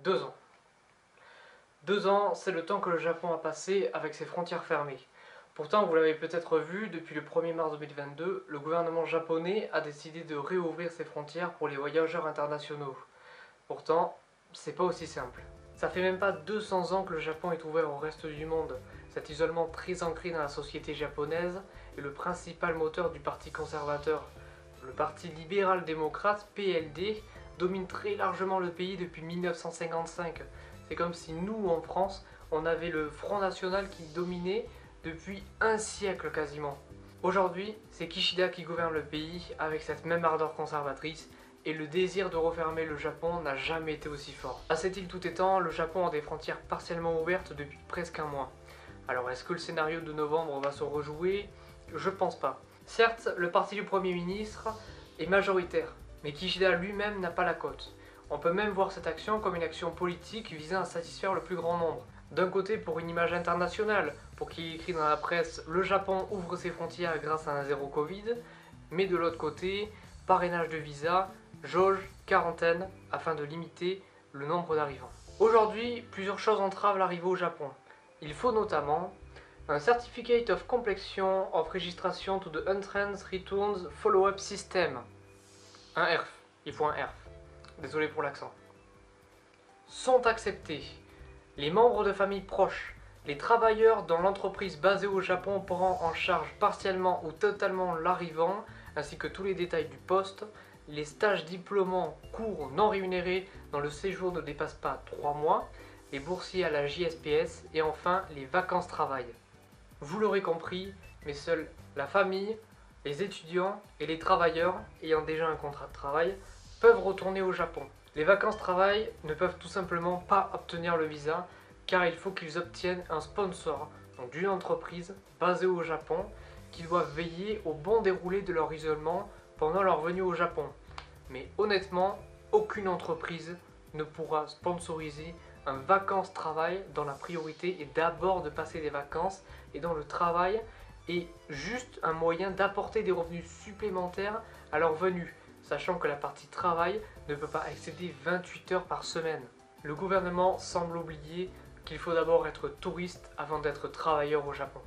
2 ans. 2 ans, c'est le temps que le Japon a passé avec ses frontières fermées. Pourtant, vous l'avez peut-être vu, depuis le 1er mars 2022, le gouvernement japonais a décidé de réouvrir ses frontières pour les voyageurs internationaux. Pourtant, c'est pas aussi simple. Ça fait même pas 200 ans que le Japon est ouvert au reste du monde. Cet isolement très ancré dans la société japonaise est le principal moteur du parti conservateur. Le parti libéral-démocrate, PLD, domine très largement le pays depuis 1955. C'est comme si nous, en France, on avait le Front National qui dominait depuis un siècle quasiment. Aujourd'hui, c'est Kishida qui gouverne le pays avec cette même ardeur conservatrice et le désir de refermer le Japon n'a jamais été aussi fort. À cette île tout étant, le Japon a des frontières partiellement ouvertes depuis presque un mois. Alors est-ce que le scénario de novembre va se rejouer? Je pense pas. Certes, le parti du Premier ministre est majoritaire, mais Kishida lui-même n'a pas la cote. On peut même voir cette action comme une action politique visant à satisfaire le plus grand nombre. D'un côté pour une image internationale, pour qu'il écrit dans la presse « Le Japon ouvre ses frontières grâce à un zéro Covid », mais de l'autre côté, parrainage de visa, jauge, quarantaine, afin de limiter le nombre d'arrivants. Aujourd'hui, plusieurs choses entravent l'arrivée au Japon. Il faut notamment un Certificate of Completion of Registration to the Entrance Returns Follow-up System. Un ERF, il faut un ERF. Désolé pour l'accent. Sont acceptés les membres de familles proches, les travailleurs dont l'entreprise basée au Japon prend en charge partiellement ou totalement l'arrivant, ainsi que tous les détails du poste, les stages diplômants courts non rémunérés dont le séjour ne dépasse pas 3 mois, les boursiers à la JSPS et enfin les vacances travail. Vous l'aurez compris, mais seule la famille, les étudiants et les travailleurs ayant déjà un contrat de travail peuvent retourner au Japon. Les vacances travail ne peuvent tout simplement pas obtenir le visa car il faut qu'ils obtiennent un sponsor, donc d'une entreprise basée au Japon, qui doit veiller au bon déroulé de leur isolement pendant leur venue au Japon. Mais honnêtement, aucune entreprise ne pourra sponsoriser un vacances-travail dont la priorité est d'abord de passer des vacances et dont le travail est juste un moyen d'apporter des revenus supplémentaires à leur venue, sachant que la partie travail ne peut pas excéder 28 heures par semaine. Le gouvernement semble oublier qu'il faut d'abord être touriste avant d'être travailleur au Japon.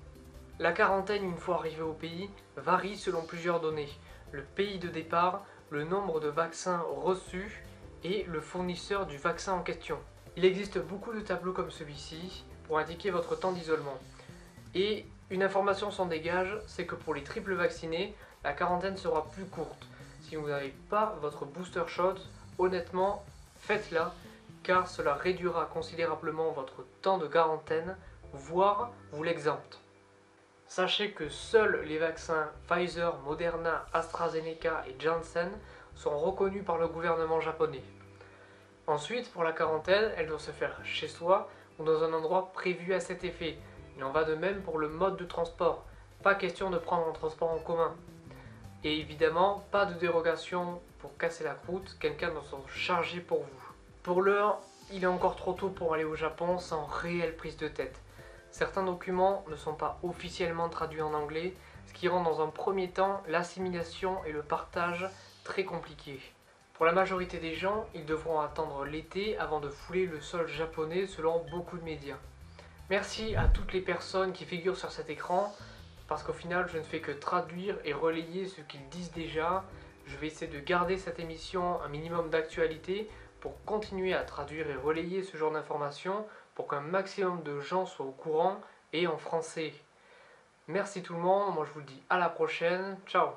La quarantaine, une fois arrivé au pays, varie selon plusieurs données. Le pays de départ, le nombre de vaccins reçus et le fournisseur du vaccin en question. Il existe beaucoup de tableaux comme celui-ci pour indiquer votre temps d'isolement. Et une information s'en dégage, c'est que pour les triples vaccinés, la quarantaine sera plus courte. Si vous n'avez pas votre booster shot, honnêtement, faites-la, car cela réduira considérablement votre temps de quarantaine, voire vous l'exempte. Sachez que seuls les vaccins Pfizer, Moderna, AstraZeneca et Janssen sont reconnus par le gouvernement japonais. Ensuite, pour la quarantaine, elle doit se faire chez soi ou dans un endroit prévu à cet effet. Il en va de même pour le mode de transport. Pas question de prendre un transport en commun. Et évidemment, pas de dérogation pour casser la croûte, quelqu'un doit s'en charger pour vous. Pour l'heure, il est encore trop tôt pour aller au Japon sans réelle prise de tête. Certains documents ne sont pas officiellement traduits en anglais, ce qui rend dans un premier temps l'assimilation et le partage très compliqués. Pour la majorité des gens, ils devront attendre l'été avant de fouler le sol japonais selon beaucoup de médias. Merci à toutes les personnes qui figurent sur cet écran, parce qu'au final je ne fais que traduire et relayer ce qu'ils disent déjà. Je vais essayer de garder cette émission un minimum d'actualité pour continuer à traduire et relayer ce genre d'informations pour qu'un maximum de gens soient au courant et en français. Merci tout le monde, moi je vous dis à la prochaine, ciao.